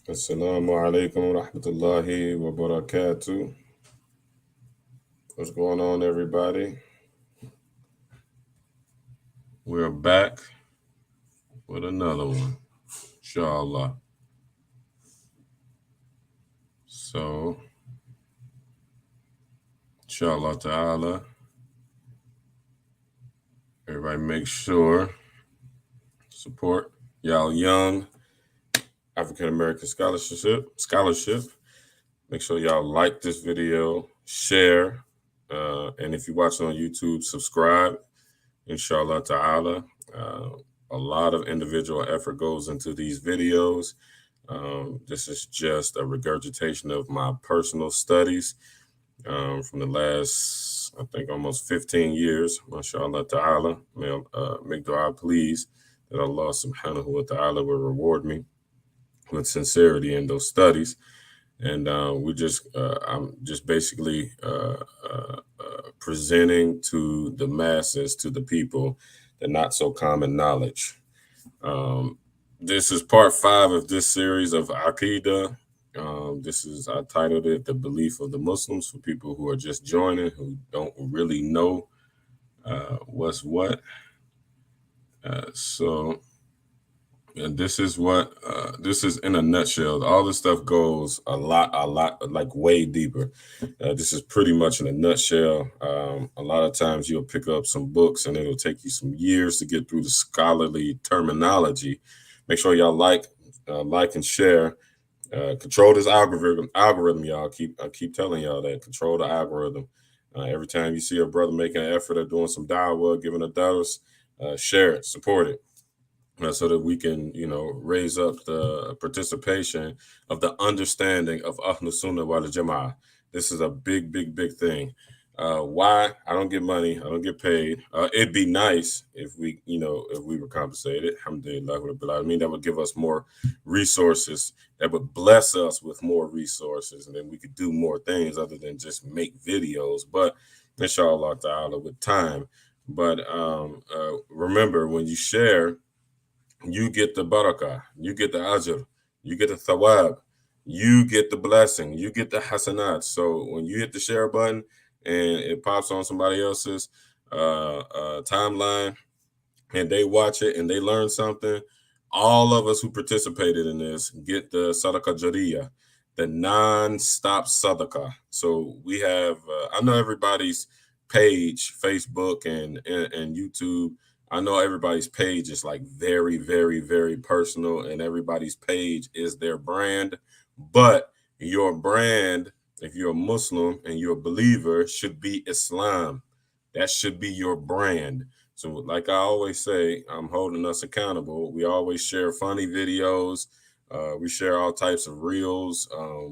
Assalamu alaikum wa rahmatullahi wa barakatuh. What's going on, everybody? We're back with another one, inshallah. So, inshallah ta'ala, everybody make sure support y'all young African American scholarship. Make sure y'all like this video, share, and if you're watching on YouTube, subscribe. Inshallah ta'ala. A lot of individual effort goes into these videos. This is just a regurgitation of my personal studies from the last, I think, almost 15 years. MashaAllah ta'ala. Make dua, please, that Allah subhanahu wa ta'ala will reward me with sincerity in those studies. And I'm just basically presenting to the masses, to the people, the not so common knowledge. This is part 5 of this series of Aqidah. I titled it The Belief of the Muslims, for people who are just joining, who don't really know what's what. And this is this is in a nutshell. All this stuff goes a lot, like way deeper. This is pretty much in a nutshell. A lot of times you'll pick up some books and it'll take you some years to get through the scholarly terminology. Make sure y'all like and share. Control this algorithm, y'all. I keep telling y'all that. Control the algorithm. Every time you see a brother making an effort of doing some dawah, giving a dose, share it, support it. So that we can, raise up the participation of the understanding of Ahlus Sunnah wal Jama'ah. This is a big, big, big thing. Why? I don't get money. I don't get paid. It'd be nice if we were compensated. Alhamdulillah, that would give us more resources. That would bless us with more resources, and then we could do more things other than just make videos. But inshallah ta'ala, with time. But remember, when you share, you get the barakah, you get the ajr, you get the thawab, you get the blessing, you get the hasanat. So when you hit the share button and it pops on somebody else's timeline and they watch it and they learn something, all of us who participated in this get the sadaqah jariyah, the non-stop sadaqah. So we have, I know everybody's page, Facebook and YouTube, I know everybody's page is like very, very, very personal, and everybody's page is their brand. But your brand, if you're a Muslim and you're a believer, should be Islam. That should be your brand. So, like I always say, I'm holding us accountable. We always share funny videos. We share all types of reels,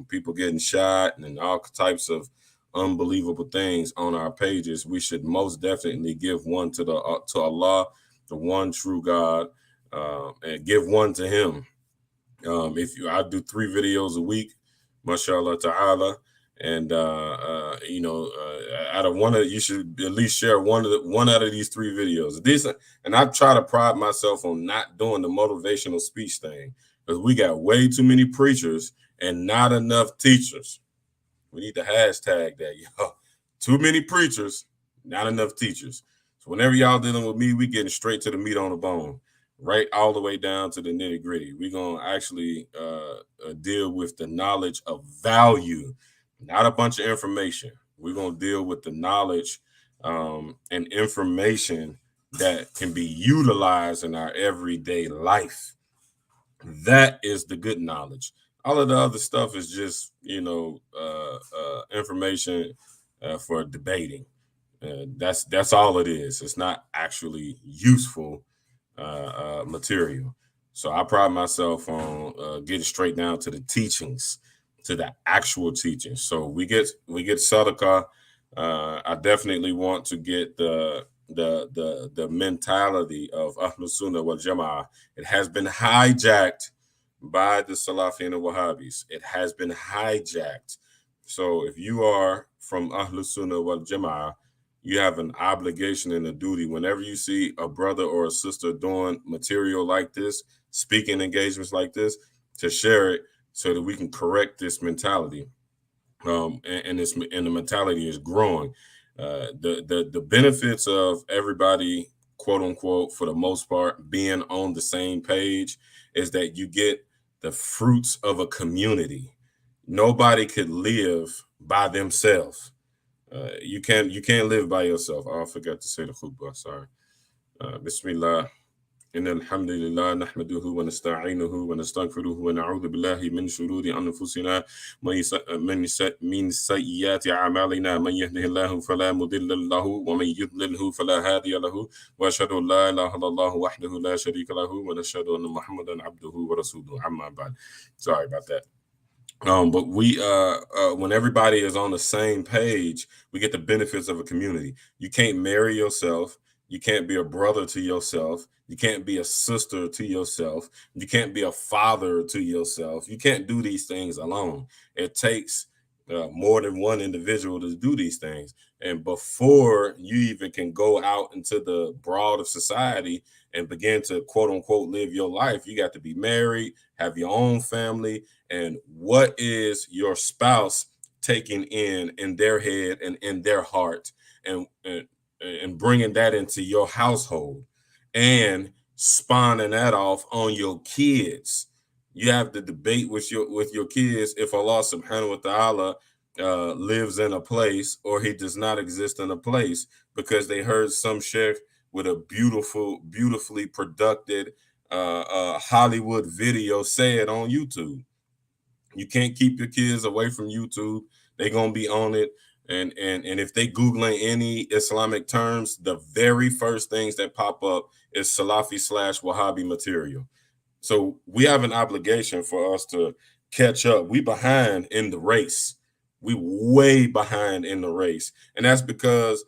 people getting shot, and all types of unbelievable things on our pages. We should most definitely give one to Allah, the one true God, and give one to Him. I do 3 videos a week, mashallah ta'ala, and out of you should at least share one out of these 3 videos. And I try to pride myself on not doing the motivational speech thing, because we got way too many preachers and not enough teachers. We need to hashtag that, y'all. Too many preachers, not enough teachers. So whenever y'all dealing with me, we getting straight to the meat on the bone, right all the way down to the nitty gritty. We're going to actually deal with the knowledge of value, not a bunch of information. We're going to deal with the knowledge and information that can be utilized in our everyday life. That is the good knowledge. All of the other stuff is just, information for debating. That's all it is. It's not actually useful material. So I pride myself on getting straight down to the teachings, to the actual teachings. So we get sadaqah. I definitely want to get the mentality of Ahlus Sunnah wal Jama'ah. It has been hijacked by the Salafi and Wahhabis. It has been hijacked. So if you are from Ahlus Sunnah wal Jama'ah, you have an obligation and a duty whenever you see a brother or a sister doing material like this, speaking engagements like this, to share it, so that we can correct this mentality. And the mentality is growing. The benefits of everybody, quote unquote, for the most part, being on the same page is that you get the fruits of a community. Nobody could live by themselves. You can't live by yourself. Oh, I forgot to say the khutbah. Sorry. Bismillah. إن الحمد لله نحمده ونستعينه ونستغفره ونعوذ بالله من شرور أنفسنا من سيئات أعمالنا من يهده الله فلا مضل له ومن يضلله فلا هادي له وأشهد أن لا إله إلا الله وحده لا شريك له ونشهد أن محمدا عبده ورسوله أما بعد. Sorry about that. But we when everybody is on the same page, we get the benefits of a community. You can't marry yourself. You can't be a brother to yourself. You can't be a sister to yourself. You can't be a father to yourself. You can't do these things alone. It takes more than one individual to do these things. And before you even can go out into the broad of society and begin to quote unquote live your life, you got to be married, have your own family. And what is your spouse taking in their head and in their heart, and bringing that into your household and spawning that off on your kids? You have to debate with your kids if Allah subhanahu wa ta'ala lives in a place or he does not exist in a place, because they heard some sheikh with a beautifully produced Hollywood video say it on YouTube. You can't keep your kids away from YouTube. They're gonna be on it. And if they Googling any Islamic terms, the very first things that pop up is Salafi / Wahhabi material. So we have an obligation for us to catch up. We behind in the race. We way behind in the race. And that's because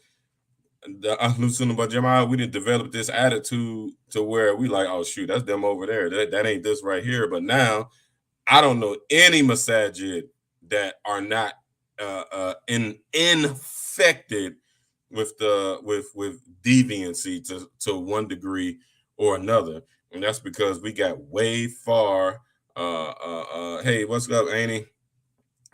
the Ahlus Sunnah wal Jama'ah, we didn't develop this attitude to where we like, oh shoot, that's them over there. That ain't this right here. But now I don't know any masajid that are not infected with deviancy to one degree or another, and that's because we got way far. Hey, what's up, Annie?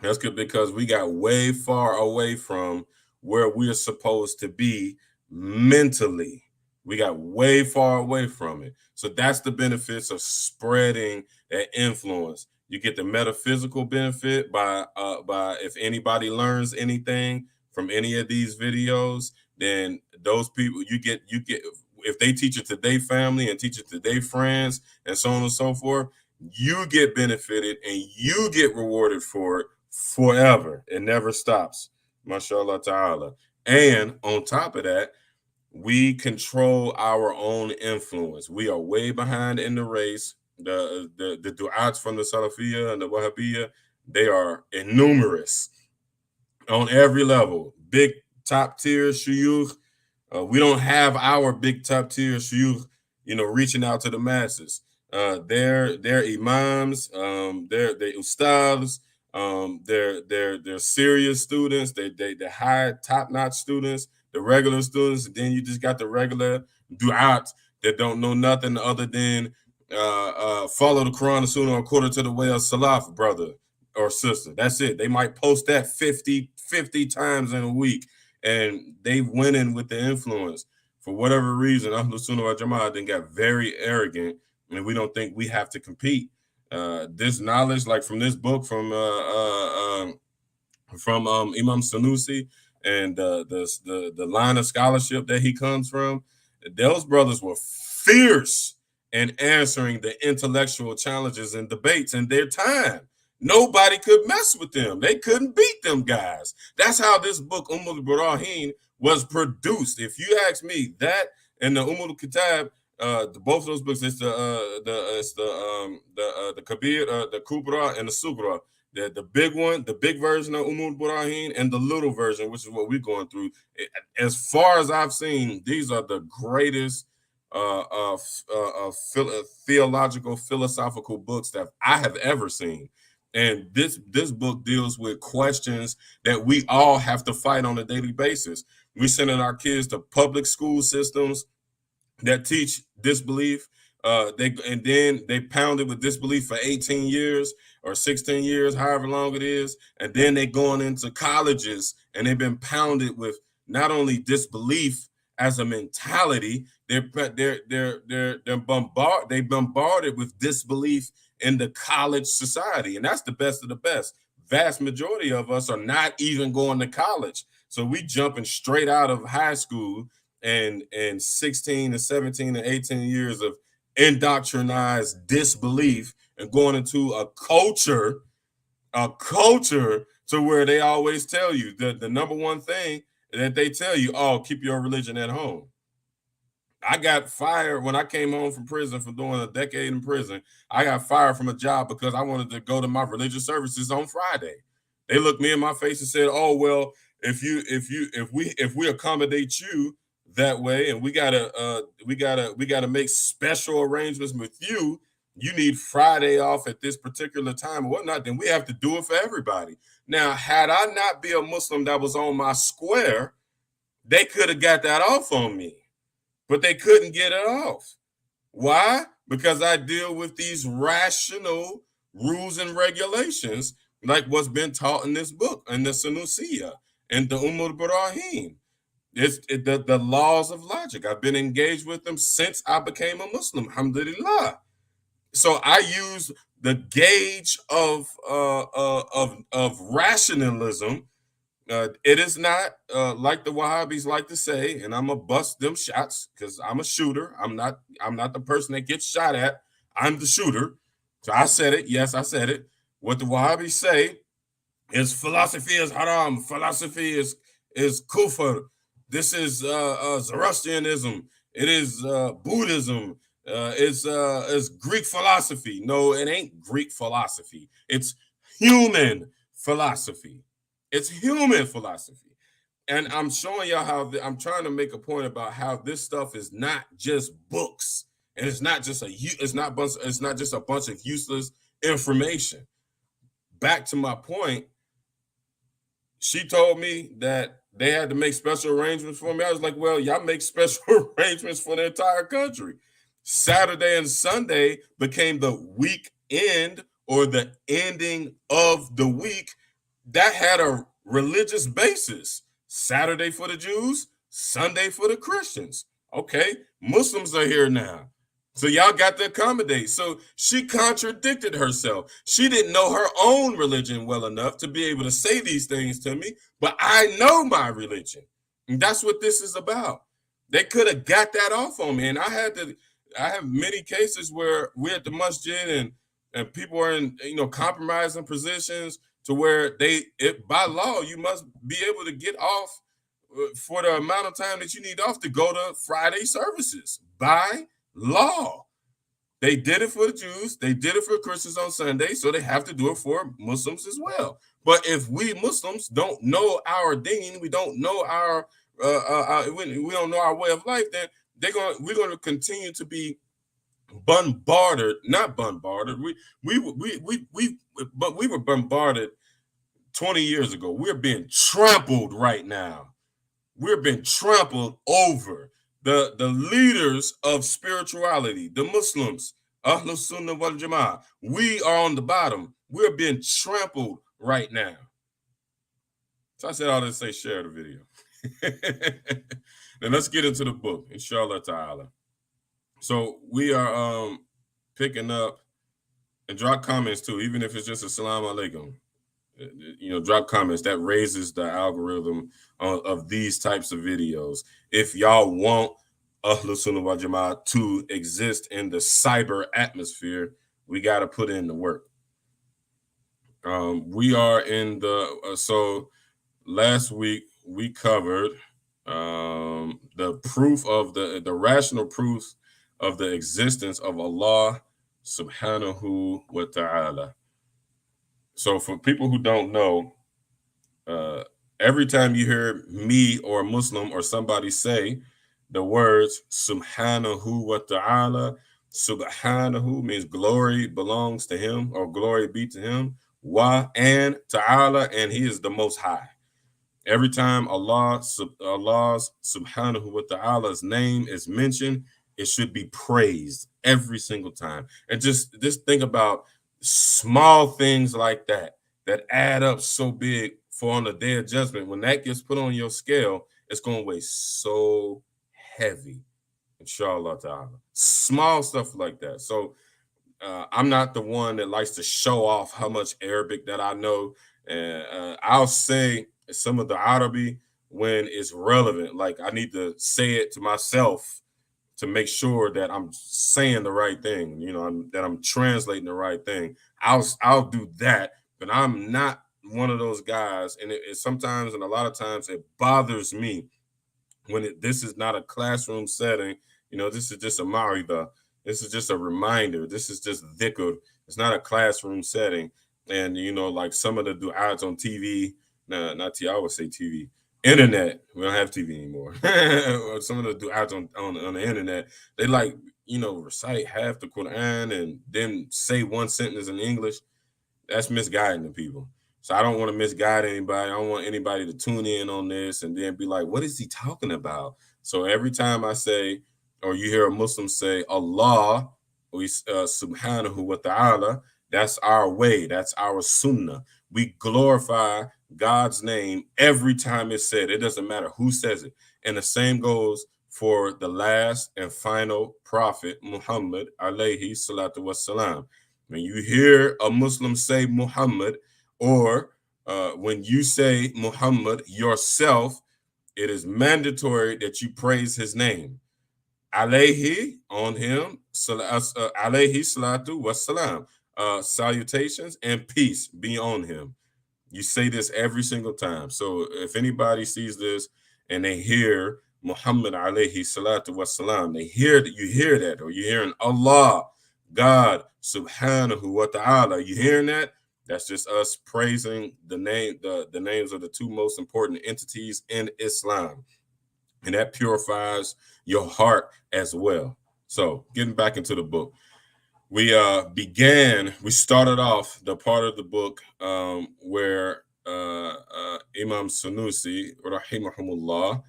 That's good, because we got way far away from where we're supposed to be mentally. We got way far away from it. So that's the benefits of spreading that influence. You get the metaphysical benefit by if anybody learns anything from any of these videos, then those people you get if they teach it to their family and teach it to their friends and so on and so forth, you get benefited and you get rewarded for it forever. It never stops. Mashallah ta'ala. And on top of that, we control our own influence. We are way behind in the race. The du'ats from the Salafiyah and the Wahhabiyah, they are innumerous on every level. Big top tier shuyukh. We don't have our big top tier shuyukh, reaching out to the masses. They're imams, they're ustads, they're serious students, they're high top notch students, the regular students. And then you just got the regular du'at that don't know nothing other than follow the Quran and Sunnah according to the way of Salaf, brother or sister. That's it. They might post that 50 times in a week, and they winning with the influence. For whatever reason, Ahlus Sunnah wal Jama'ah then got very arrogant, and we don't think we have to compete. This knowledge, like from this book from Imam Sanusi, and the line of scholarship that he comes from, those brothers were fierce in answering the intellectual challenges and debates in their time. Nobody could mess with them. They couldn't beat them guys. That's how this book, Ummul-Baraaheen, was produced. If you ask me, that and the Kitab, both of those books, it's the Kabir, the Kubra, and the Sugra. The big one, the big version of Ummul-Baraaheen, and the little version, which is what we're going through. As far as I've seen, these are the greatest theological, philosophical books that I have ever seen. And this book deals with questions that we all have to fight on a daily basis. We're sending our kids to public school systems that teach disbelief. They pounded with disbelief for 18 years. or 16 years, however long it is, and then they going into colleges and they've been pounded with not only disbelief as a mentality, they're bombarded with disbelief in the college society, and that's the best of the best. Vast majority of us are not even going to college, so we jumping straight out of high school and 16 and 17 and 18 years of indoctrinized disbelief and going into a culture to where they always tell you the number one thing that they tell you, oh, keep your religion at home. I got fired when I came home from prison for doing a decade in prison. I got fired from a job because I wanted to go to my religious services on Friday. They looked me in my face and said, "Oh, well, if we accommodate you that way, and we gotta make special arrangements with you. You need Friday off at this particular time or whatnot. Then we have to do it for everybody." Now, had I not be a Muslim that was on my square, they could have got that off on me, but they couldn't get it off. Why? Because I deal with these rational rules and regulations, like what's been taught in this book, in the Sanusiya, and the Ummul-Baraaheen. The laws of logic. I've been engaged with them since I became a Muslim, alhamdulillah. So I use the gauge of rationalism. It is not like the Wahhabis like to say, and I'm gonna bust them shots because I'm a shooter. I'm not the person that gets shot at. I'm the shooter. So I said it. Yes, I said it. What the Wahhabis say is philosophy is haram. Philosophy is kufr. This is Zoroastrianism. It is Buddhism. It's Greek philosophy. No, it ain't Greek philosophy. It's human philosophy. It's human philosophy. And I'm showing y'all how I'm trying to make a point about how this stuff is not just books, and it's not just a bunch of useless information. Back to my point, she told me that they had to make special arrangements for me. I was like, well, y'all make special arrangements for the entire country. Saturday and Sunday became the weekend or the ending of the week that had a religious basis. Saturday for the Jews, Sunday for the Christians. Okay, Muslims are here now. So y'all got to accommodate. So she contradicted herself. She didn't know her own religion well enough to be able to say these things to me, but I know my religion. And that's what this is about. They could have got that off on me. And I have many cases where we're at the masjid and people are in compromising positions to where by law, you must be able to get off for the amount of time that you need off to go to Friday services by law. They did it for the Jews, they did it for Christians on Sunday, so they have to do it for Muslims as well. But if we Muslims don't know our deen, we don't know we don't know our way of life, then we're going to continue to be not bombarded. But we were bombarded 20 years ago. We're being trampled right now. We're being trampled over. The leaders of spirituality, the Muslims, Ahlus Sunnah wal Jama'ah, we are on the bottom. We're being trampled right now. So I said all this to say share the video. Now let's get into the book, inshallah ta'ala. So we are picking up, and drop comments too, even if it's just assalamu alaikum. Drop comments. That raises the algorithm of these types of videos. If y'all want Ahlus Sunnah wal Jama'ah to exist in the cyber atmosphere, we got to put in the work. We are in so last week we covered the proof of the rational proof of the existence of Allah subhanahu wa ta'ala. So for people who don't know, every time you hear me or a Muslim or somebody say the words subhanahu wa ta'ala, subhanahu means glory belongs to him or glory be to him, wa and ta'ala, and he is the most high. Every time Allah's subhanahu wa ta'ala's name is mentioned, it should be praised every single time. And just think about Small things like that add up so big for on the day of judgment. When that gets put on your scale, it's going to weigh so heavy, inshallah ta'ala. Small stuff like that. So I'm not the one that likes to show off how much Arabic that I know. And I'll say some of the Arabic when it's relevant. Like I need to say it to myself to make sure that I'm saying the right thing, that I'm translating the right thing. I'll do that, but I'm not one of those guys. And it sometimes, and a lot of times, it bothers me when this is not a classroom setting. This is just a marida. This is just a reminder. This is just dhikr. It's not a classroom setting. And like some of the du'ats on TV, nah, not TV, I would say TV, internet. We don't have TV anymore. Some of the du'ats on the internet, they recite half the Quran and then say one sentence in English. That's misguiding the people. So I don't want to misguide anybody. I don't want anybody to tune in on this and then be like, what is he talking about? So every time I say, or you hear a Muslim say, Allah, subhanahu wa ta'ala, that's our way. That's our sunnah. We glorify God's name every time it's said. It doesn't matter who says it. And the same goes for the last and final prophet, Muhammad, alayhi salatu wassalam. When you hear a Muslim say Muhammad, or when you say Muhammad yourself, it is mandatory that you praise his name. Alayhi, on him, alayhi salatu wassalam. Salutations and peace be on him. You say this every single time. So if anybody sees this and they hear Muhammad alayhi salatu wassalam, you hear that, or you're hearing Allah, God, subhanahu wa ta'ala. You hearing that? That's just us praising the names of the two most important entities in Islam. And that purifies your heart as well. So getting back into the book, we started off the part of the book where Imam Sanusi, rahimahumullah,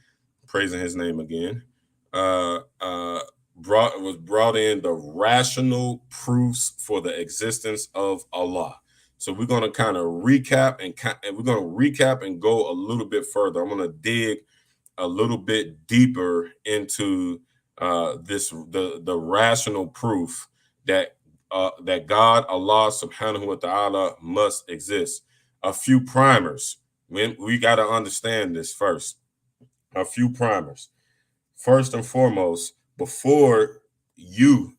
praising his name again, brought in the rational proofs for the existence of Allah. So we're going to kind of recap and go a little bit further. I'm going to dig a little bit deeper into the rational proof that God, Allah subhanahu wa ta'ala, must exist. A few primers. We got to understand this first. A few primers. First and foremost, before you,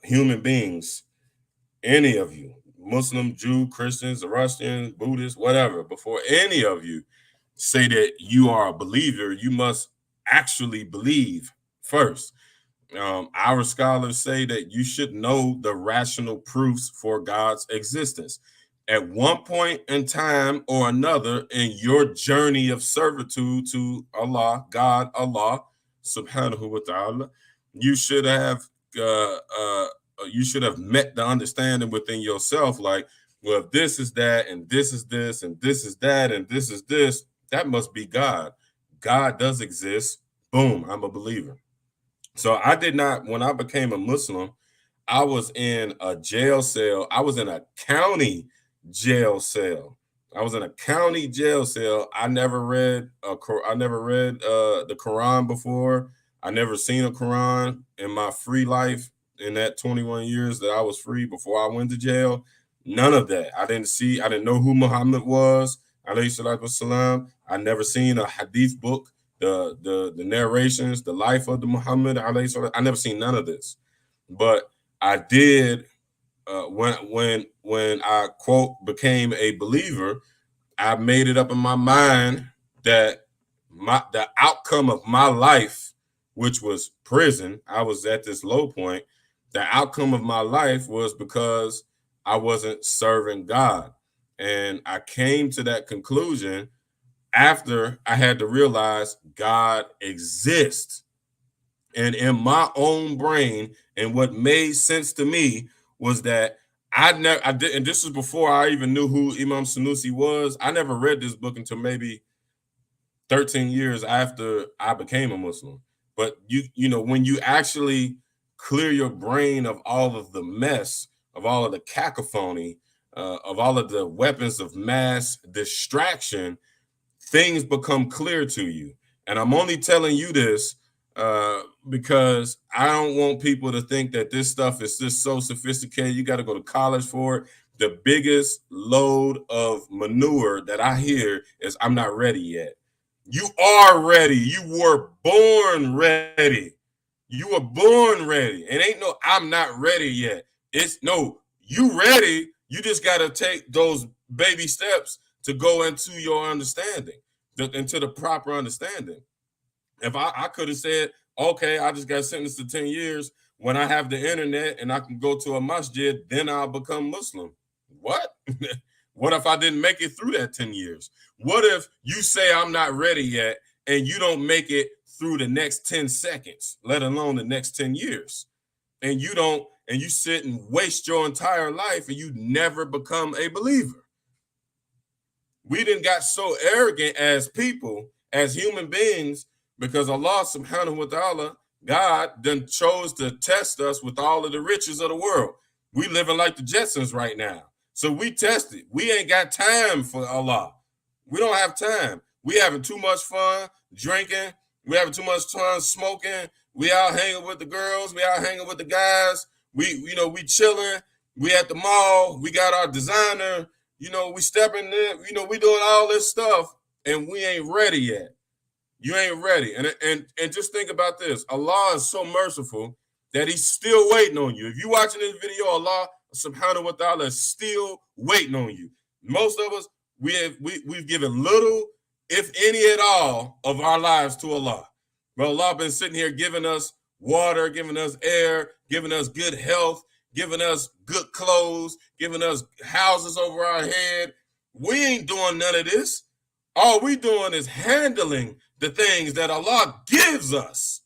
human beings, any of you, Muslim, Jew, Christian, Zoroastrian, Buddhist, whatever, before any of you say that you are a believer, you must actually believe first. Our scholars say that you should know the rational proofs for God's existence. At one point in time or another in your journey of servitude to Allah, God, Allah, subhanahu wa ta'ala, you should have met the understanding within yourself, like, well, if this is that, and this is this, and this is that, and this is this, that must be God. God does exist. Boom, I'm a believer. So I did not, when I became a Muslim, I was in a jail cell. I was in a county jail cell. I never read the Quran before. I never seen a Quran in my free life in that 21 years that I was free before I went to jail. None of that. I didn't know who Muhammad was, alayhi salatu wasalam. I never seen a hadith book, the narrations, the life of the Muhammad, alayhi salatu. I never seen none of this. But I did when I, quote, became a believer. I made it up in my mind that the outcome of my life, which was prison, I was at this low point. The outcome of my life was because I wasn't serving God. And I came to that conclusion after I had to realize God exists. And in my own brain, and what made sense to me was that I did, and this was before I even knew who Imam Sanusi was. I never read this book until maybe 13 years after I became a Muslim. But you know, when you actually clear your brain of all of the mess, of all of the cacophony, of all of the weapons of mass distraction, things become clear to you. And I'm only telling you this because I don't want people to think that this stuff is just so sophisticated. You got to go to college for it. The biggest load of manure that I hear is, I'm not ready yet. You are ready. You were born ready. You were born ready. It ain't no, I'm not ready yet. It's no, you ready. You just got to take those baby steps to go into your understanding, into the proper understanding. If I could have said, okay, I just got sentenced to 10 years. When I have the internet and I can go to a masjid, then I'll become Muslim. What? What if I didn't make it through that 10 years? What if you say I'm not ready yet and you don't make it through the next 10 seconds, let alone the next 10 years? And you don't, and you sit and waste your entire life and you never become a believer. We done got so arrogant as people, as human beings, because Allah subhanahu wa ta'ala, God done chose to test us with all of the riches of the world. We living like the Jetsons right now. So we tested. We ain't got time for Allah. We don't have time. We having too much fun drinking. We having too much fun smoking. We out hanging with the girls. We out hanging with the guys. We chilling. We at the mall. We got our designer. We stepping in. We doing all this stuff, and we ain't ready yet. You ain't ready. And just think about this. Allah is so merciful that he's still waiting on you. If you're watching this video, Allah subhanahu wa ta'ala is still waiting on you. Most of us, we've given little, if any at all, of our lives to Allah. But Allah been sitting here giving us water, giving us air, giving us good health, giving us good clothes, giving us houses over our head. We ain't doing none of this. All we doing is handling the things that Allah gives us.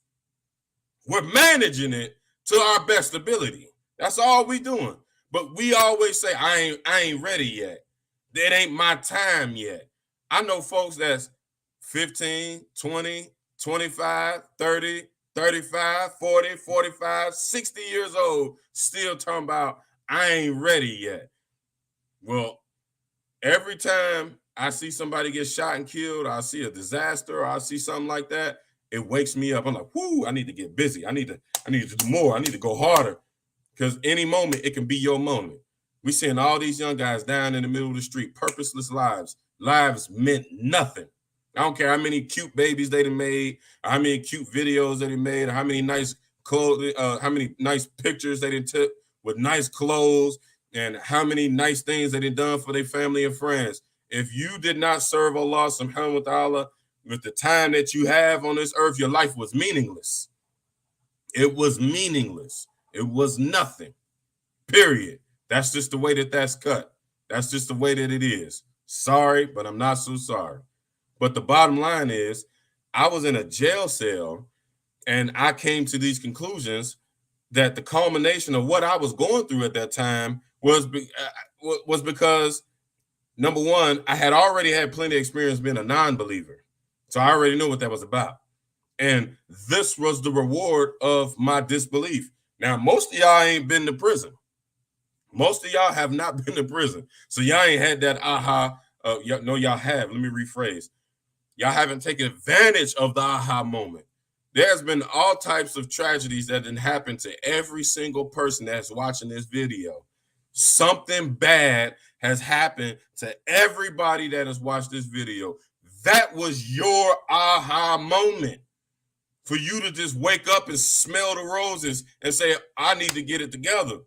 We're managing it to our best ability. That's all we doing. But we always say, I ain't ready yet. It ain't my time yet. I know folks that's 15, 20, 25, 30, 35, 40, 45, 60 years old, still talking about, I ain't ready yet. Well, every time I see somebody get shot and killed, or I see a disaster, or I see something like that, it wakes me up. I'm like, whoo, I need to get busy. I need to do more. I need to go harder. Because any moment, it can be your moment. We seeing all these young guys down in the middle of the street, purposeless lives. Lives meant nothing. I don't care how many cute babies they done made, or how many cute videos they done made, or how many nice clothes, how many nice pictures they done took with nice clothes, and how many nice things they done done for their family and friends. If you did not serve Allah subhanahu wa ta'ala with the time that you have on this earth, your life was meaningless. It was meaningless. It was nothing. Period. That's just the way that's cut. That's just the way that it is. Sorry, but I'm not so sorry. But the bottom line is, I was in a jail cell and I came to these conclusions that the culmination of what I was going through at that time was because, number one, I had already had plenty of experience being a non-believer. So I already knew what that was about. And this was the reward of my disbelief. Now, most of y'all ain't been to prison. Most of y'all have not been to prison. So y'all ain't had that aha. No, y'all have. Let me rephrase. Y'all haven't taken advantage of the aha moment. There's been all types of tragedies that didn't happen to every single person that's watching this video. Something bad has happened to everybody that has watched this video. That was your aha moment. For you to just wake up and smell the roses and say, I need to get it together.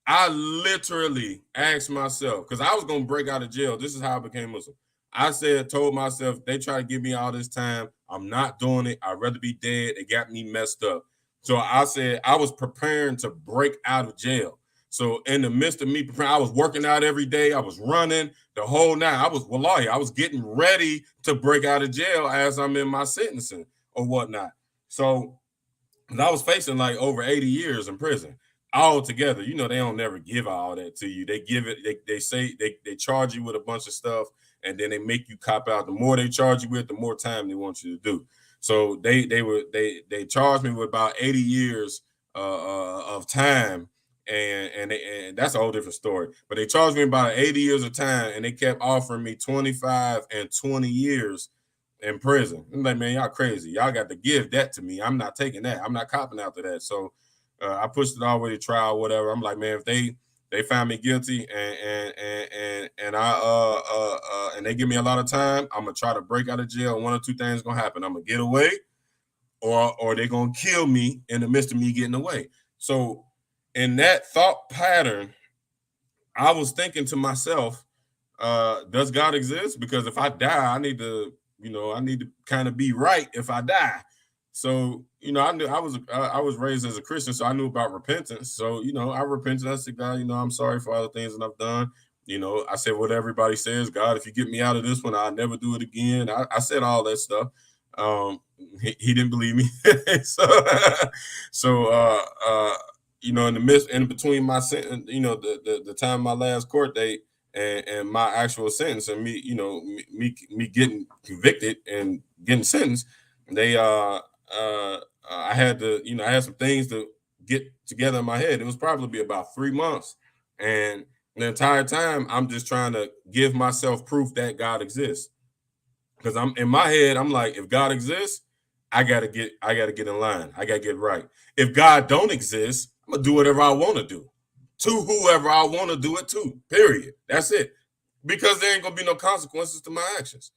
I literally asked myself, because I was going to break out of jail. This is how I became Muslim. I told myself, they try to give me all this time. I'm not doing it. I'd rather be dead. They got me messed up. So I said, I was preparing to break out of jail. So in the midst of me preparing, I was working out every day. I was running the whole night. I was getting ready to break out of jail as I'm in my sentencing or whatnot. So I was facing like over 80 years in prison all together. They don't never give all that to you. They give it, they say they charge you with a bunch of stuff, and then they make you cop out. The more they charge you with, the more time they want you to do. So they charged me with about 80 years of time, and that's a whole different story. But they charged me about 80 years of time, and they kept offering me 25 and 20 years in prison. I'm like, man, y'all crazy. Y'all got to give that to me. I'm not taking that. I'm not copping after that. So I pushed it all the way to trial, whatever. I'm like, man, if they find me guilty and they give me a lot of time, I'm gonna try to break out of jail. One or two things gonna happen. I'm gonna get away, or they're gonna kill me in the midst of me getting away. So in that thought pattern, I was thinking to myself, does God exist? Because if I die, I need to kind of be right if I die. So, I knew I was raised as a Christian, so I knew about repentance. So, I repented. I said, God, I'm sorry for all the things that I've done. I said what everybody says, God, if you get me out of this one, I'll never do it again. I said all that stuff. He didn't believe me. In the midst, in between my sentence, the time of my last court date and my actual sentence, and me getting convicted and getting sentenced, I had to, I had some things to get together in my head. It was probably about 3 months, and the entire time I'm just trying to give myself proof that God exists. Because I'm in my head, I'm like, if God exists, I gotta get in line. I gotta get right. If God don't exist, I'm gonna do whatever I want to do to whoever I want to do it to. Period. That's it. Because there ain't gonna be no consequences to my actions.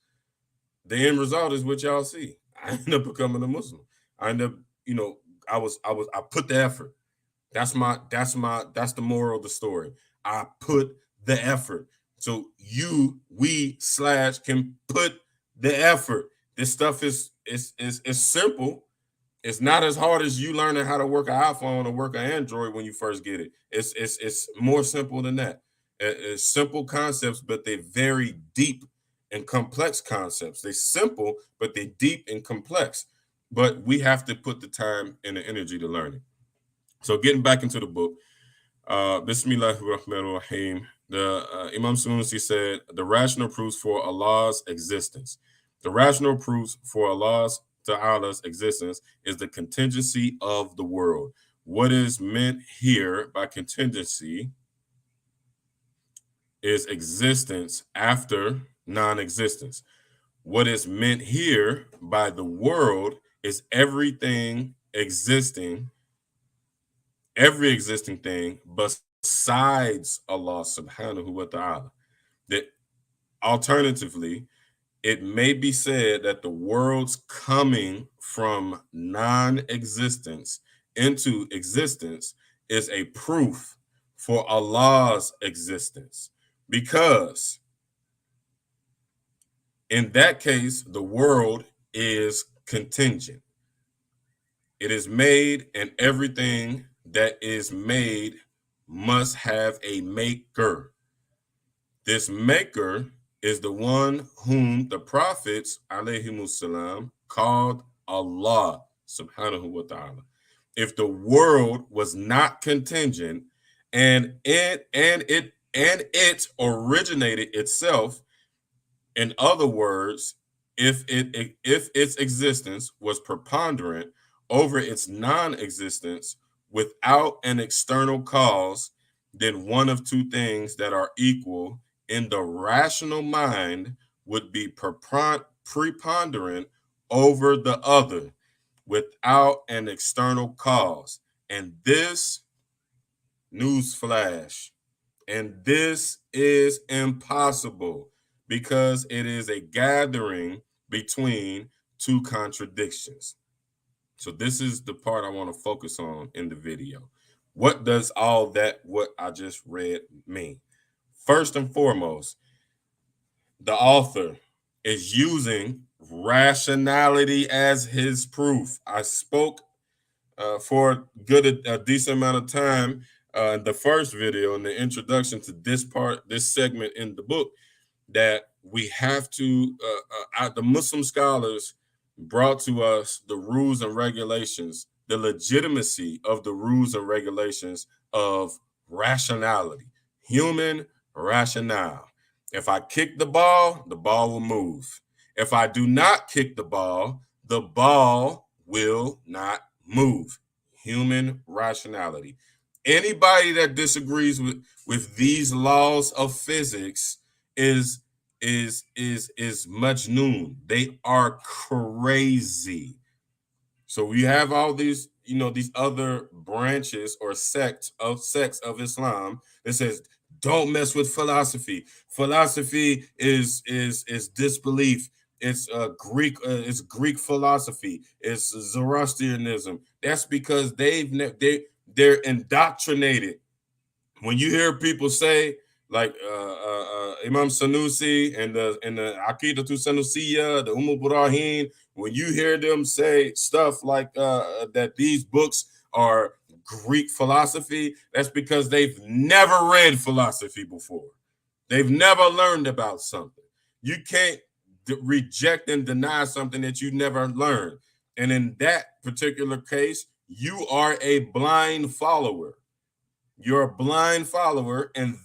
The end result is what y'all see. I end up becoming a Muslim. I end up, I put the effort. That's the moral of the story. I put the effort. So we/can put the effort. This stuff is simple. It's not as hard as you learning how to work an iPhone or work an Android when you first get it. It's more simple than that. It's simple concepts, but they're very deep and complex concepts. They're simple, but they're deep and complex. But we have to put the time and the energy to learn it. So getting back into the book, Bismillahir-Rahmanir-Rahim. The Imam Sunusi said, the rational proofs for Allah's existence. The rational proofs for Allah's Ta'ala's existence is the contingency of the world. What is meant here by contingency is existence after non-existence. What is meant here by the world is everything existing, every existing thing besides Allah subhanahu wa ta'ala. That alternatively, it may be said that the world's coming from non-existence into existence is a proof for Allah's existence, because in that case, the world is contingent. It is made, and everything that is made must have a maker. This maker is the one whom the prophets, alayhimussalam, called Allah subhanahu wa ta'ala. If the world was not contingent and it originated itself, in other words, if its existence was preponderant over its non-existence without an external cause, then one of two things that are equal in the rational mind would be preponderant over the other without an external cause. And this, newsflash, and this is impossible, because it is a gathering between two contradictions. So this is the part I want to focus on in the video. What does all that, what I just read, mean? First and foremost, the author is using rationality as his proof. I spoke for a decent amount of time in the first video, in the introduction to this segment in the book, that we have to, the Muslim scholars brought to us the rules and regulations, the legitimacy of the rules and regulations of rationality, human rationale. If I kick the ball will move. If I do not kick the ball will not move. Human rationality. Anybody that disagrees with these laws of physics is Majnun. They are crazy. So we have all these, these other branches or sects of Islam that says don't mess with philosophy. Philosophy is disbelief. It's Greek philosophy. It's Zoroastrianism. That's because they're indoctrinated. When you hear people say like Imam Sanusi and the Aqidah to Sanusiya, the Ummul-Baraaheen, when you hear them say stuff like that these books are Greek philosophy, that's because they've never read philosophy before. They've never learned about something. You can't reject and deny something that you never learned. And in that particular case, you are a blind follower. You're a blind follower, and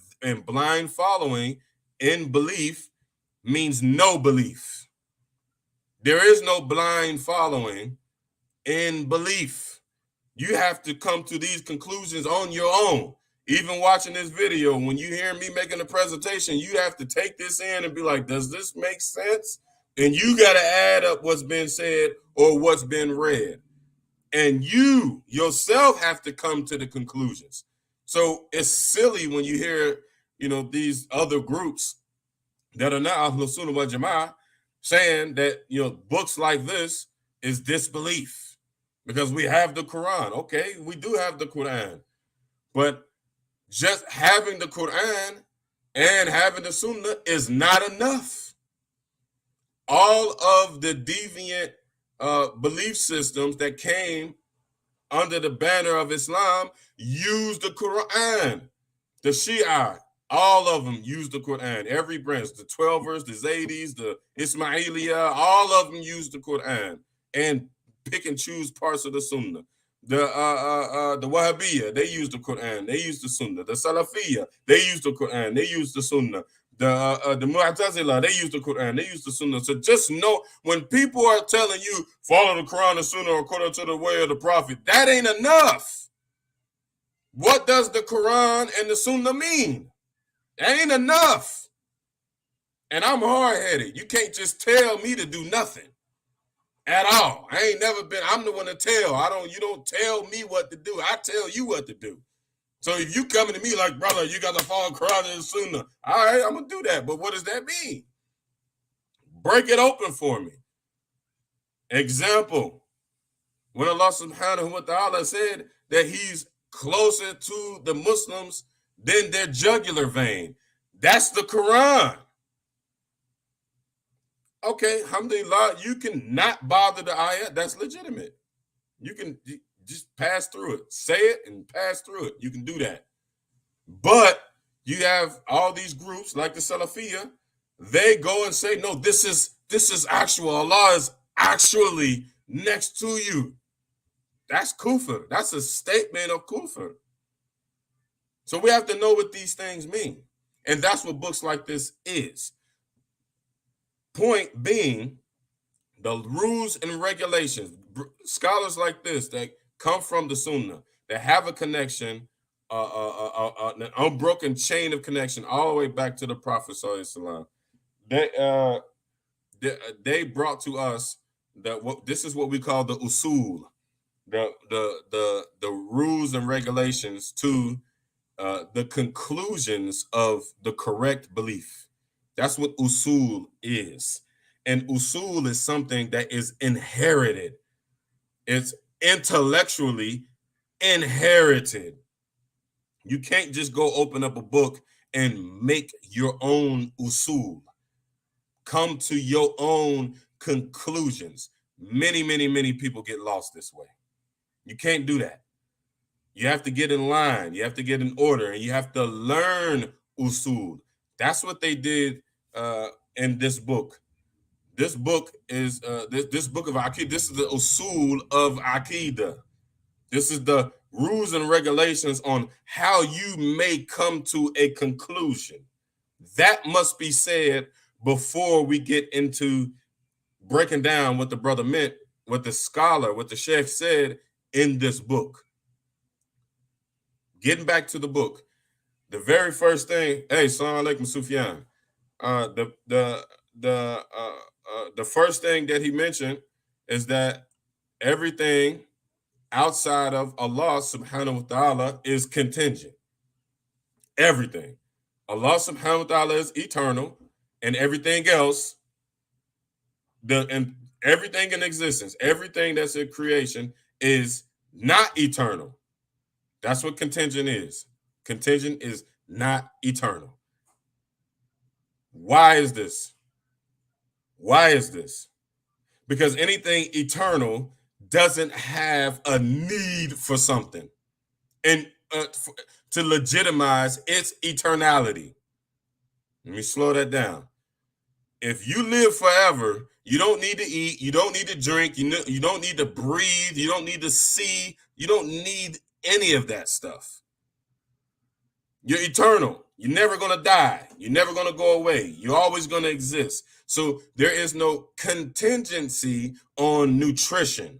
blind following in belief means no belief. There is no blind following in belief. You have to come to these conclusions on your own. Even watching this video, when you hear me making a presentation, you have to take this in and be like, does this make sense? And you got to add up what's been said or what's been read. And you yourself have to come to the conclusions. So it's silly when you hear, these other groups that are not Ahlul Sunnah wal Jama'ah saying that, books like this is disbelief because we have the Quran. Okay, we do have the Quran, but just having the Quran and having the Sunnah is not enough. All of the deviant belief systems that came under the banner of Islam use the Quran. The Shia, all of them use the Quran. Every branch, the 12ers, the Zaydis, the Ismailiyah, all of them use the Quran and pick and choose parts of the Sunnah. The Wahhabiyya, they use the Quran, they use the Sunnah. The Salafiyya, they use the Quran, they use the Sunnah. The Mu'tazila, they use the Quran, they use the Sunnah. So just know when people are telling you follow the Quran and Sunnah according to the way of the Prophet, that ain't enough. What does the Quran and the Sunnah mean? That ain't enough. And I'm hard-headed. You can't just tell me to do nothing at all. I ain't never been, I'm the one to tell. You don't tell me what to do. I tell you what to do. So if you coming to me like, brother, you got to follow Quran and Sunnah, all right, I'm going to do that. But what does that mean? Break it open for me. Example, when Allah subhanahu wa ta'ala said that he's closer to the Muslims than their jugular vein. That's the Quran. Okay, alhamdulillah, you can not bother the ayah. That's legitimate. You can just pass through it. Say it and pass through it. You can do that. But you have all these groups like the Salafiyya. They go and say, no, this is actual. Allah is actually next to you. That's kufr. That's a statement of kufr. So we have to know what these things mean. And that's what books like this is. Point being, the rules and regulations, scholars like this that come from the Sunnah, that have a connection, an unbroken chain of connection all the way back to the Prophet Sallallahu Alaihi Wasallam. They brought to us this is what we call the usul, the rules and regulations to the conclusions of the correct belief. That's what usul is. And usul is something that is inherited. It's intellectually inherited. You can't just go open up a book and make your own usul. Come to your own conclusions. Many people get lost this way. You can't do that. You have to get in line. You have to get in order, and you have to learn usul. That's what they did in this book. This book is this book of Aqidah. This is the usul of Aqidah. This is the rules and regulations on how you may come to a conclusion. That must be said before we get into breaking down what the brother meant, what the scholar, what the sheikh said in this book. Getting back to the book, the very first thing, hey, Salam Alaikum Sufyan. Uh, the the the first thing that he mentioned is that everything outside of Allah subhanahu wa ta'ala is contingent. Everything. Allah subhanahu wa ta'ala is eternal, and everything else, and everything in existence, everything that's in creation is not eternal. That's what contingent is. Contingent is not eternal. Why is this? Why is this? Because anything eternal doesn't have a need for something and to legitimize its eternality. Let me slow that down. If you live forever, you don't need to eat, you don't need to drink, you don't need to breathe, you don't need to see, you don't need any of that stuff. You're eternal. You're never going to die. You're never going to go away. You're always going to exist. So there is no contingency on nutrition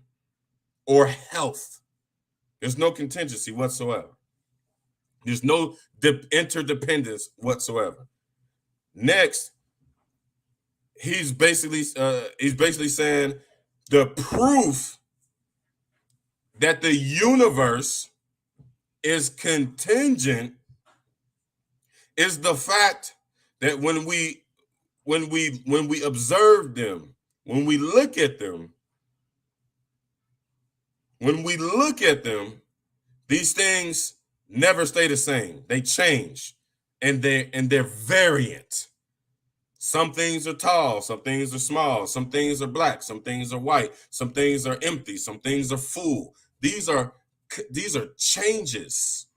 or health. There's no contingency whatsoever. There's no interdependence whatsoever. Next, he's basically saying the proof that the universe is contingent is the fact that when we observe them, when we look at them, these things never stay the same. They change, and they're variant. Some things are tall, some things are small, some things are black, some things are white, some things are empty, some things are full. These are changes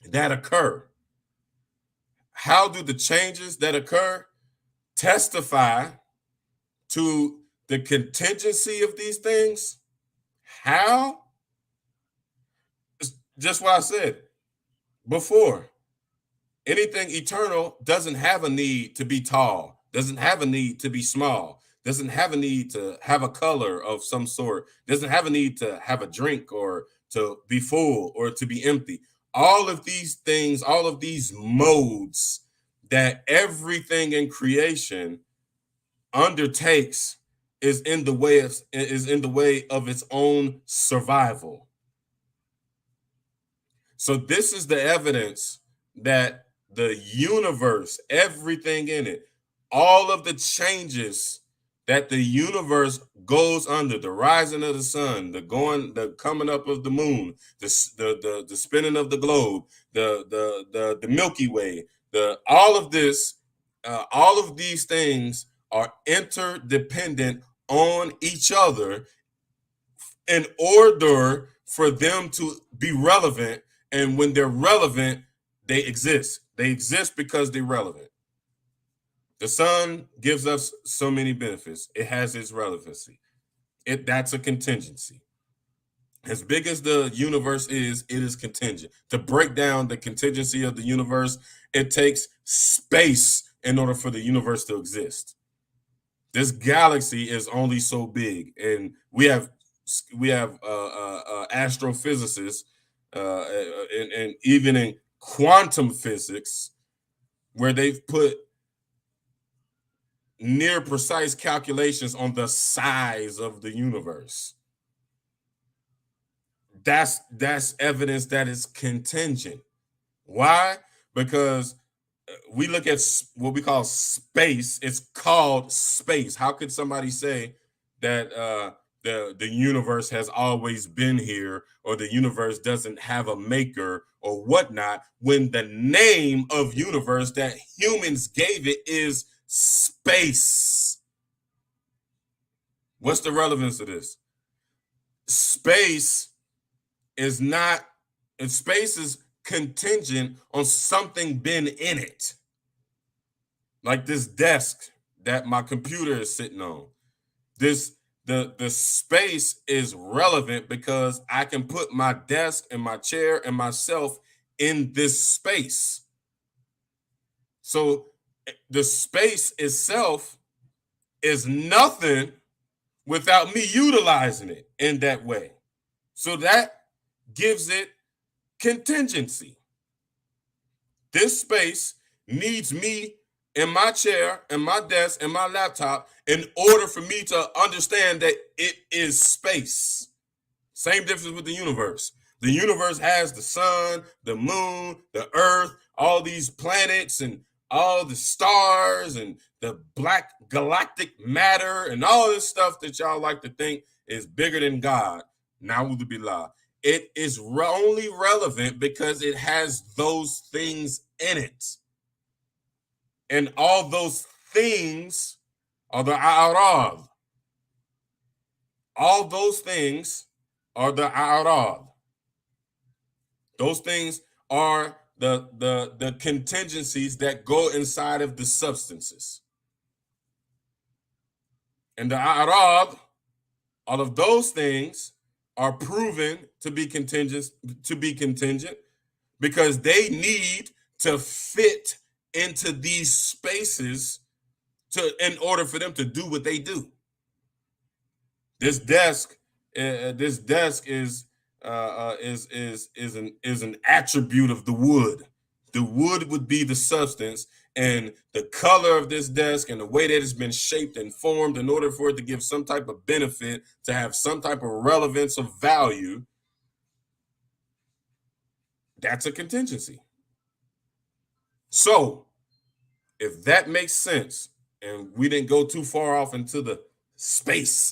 that occur. How do the changes that occur testify to the contingency of these things? How? It's just what I said before. Anything eternal doesn't have a need to be tall, doesn't have a need to be small, doesn't have a need to have a color of some sort, doesn't have a need to have a drink or to be full or to be empty. All of these things, all of these modes that everything in creation undertakes is in the way of its own survival. So this is the evidence that the universe, everything in it, all of the changes that the universe goes under, the rising of the sun, the coming up of the moon, the spinning of the globe, the Milky Way, all of this, all of these things are interdependent on each other in order for them to be relevant. And when they're relevant, they exist. They exist because they're relevant. The sun gives us so many benefits. It has its relevancy. That's a contingency. As big as the universe is, it is contingent. To break down the contingency of the universe, it takes space in order for the universe to exist. This galaxy is only so big, and we have astrophysicists and even in quantum physics where they've put near precise calculations on the size of the universe. That's evidence that it's contingent. Why? Because we look at what we call space. It's called space. How could somebody say that the universe has always been here, or the universe doesn't have a maker or whatnot, when the name of universe that humans gave it is space? What's the relevance of this? Space is contingent on something being in it. Like this desk that my computer is sitting on. The space is relevant because I can put my desk and my chair and myself in this space. So the space itself is nothing without me utilizing it in that way. So that gives it contingency. This space needs me in my chair, and my desk, and my laptop in order for me to understand that it is space. Same difference with the universe. The universe has the sun, the moon, the earth, all these planets, and all the stars, and the black galactic matter, and all this stuff that y'all like to think is bigger than God. Na'udhu billah. It is only relevant because it has those things in it. And all those things are the a'rad. All those things are the a'rad. Those things are the contingencies that go inside of the substances. And the a'rad, all of those things are proven to be contingent because they need to fit into these spaces in order for them to do what they do. This desk is an attribute of the wood. The wood would be the substance, and the color of this desk and the way that it's been shaped and formed in order for it to give some type of benefit, to have some type of relevance of value, that's a contingency. So, if that makes sense, and we didn't go too far off into the space,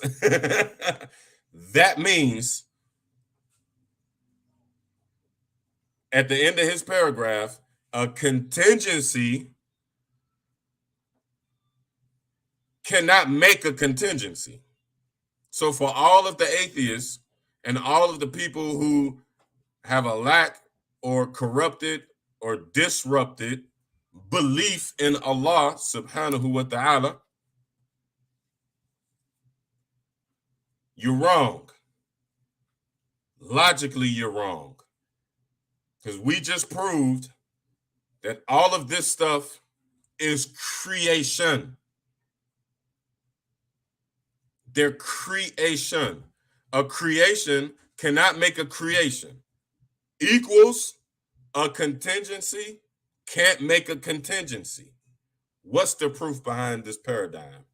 that means at the end of his paragraph, a contingency cannot make a contingency. So for all of the atheists and all of the people who have a lack or corrupted or disrupted belief in Allah subhanahu wa ta'ala, you're wrong. Logically, you're wrong. Because we just proved that all of this stuff is creation. They're creation. A creation cannot make a creation. Equals a contingency can't make a contingency. What's the proof behind this paradigm?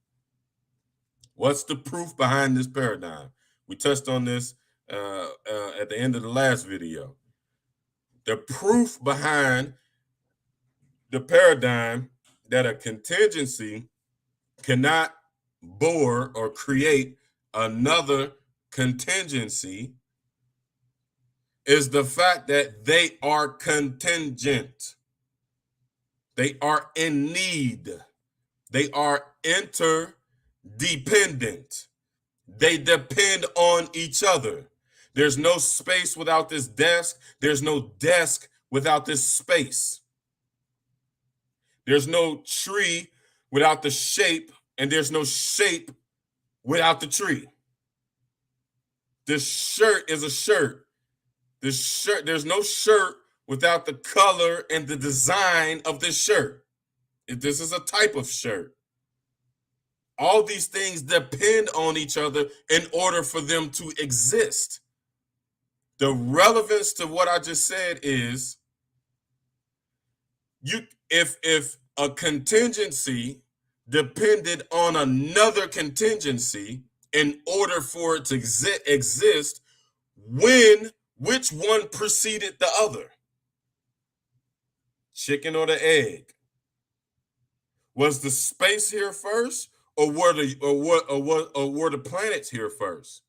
What's the proof behind this paradigm? We touched on this at the end of the last video. The proof behind the paradigm that a contingency cannot bore or create another contingency is the fact that they are contingent. They are in need. They are interdependent. They depend on each other. There's no space without this desk. There's no desk without this space. There's no tree without the shape, and there's no shape without the tree. This shirt is a shirt. There's no shirt without the color and the design of this shirt. This is a type of shirt. All these things depend on each other in order for them to exist. The relevance to what I just said is if a contingency depended on another contingency in order for it to exist, which one preceded the other? Chicken or the egg? Was the space here first, or were the planets here first?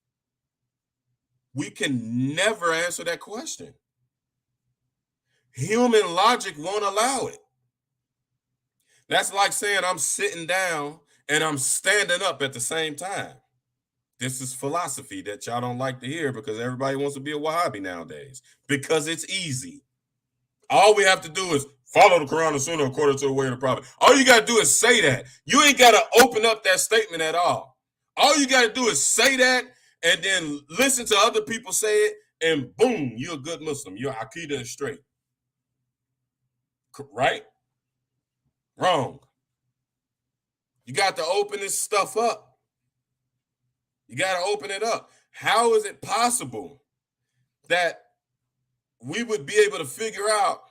We can never answer that question. Human logic won't allow it. That's like saying I'm sitting down and I'm standing up at the same time. This is philosophy that y'all don't like to hear because everybody wants to be a Wahhabi nowadays because it's easy. All we have to do is follow the Quran and Sunnah according to the way of the Prophet. All you got to do is say that. You ain't got to open up that statement at all. All you got to do is say that and then listen to other people say it, and boom, you're a good Muslim. Your Aqidah is straight. Right? Wrong. You got to open this stuff up. You got to open it up. How is it possible that we would be able to figure out,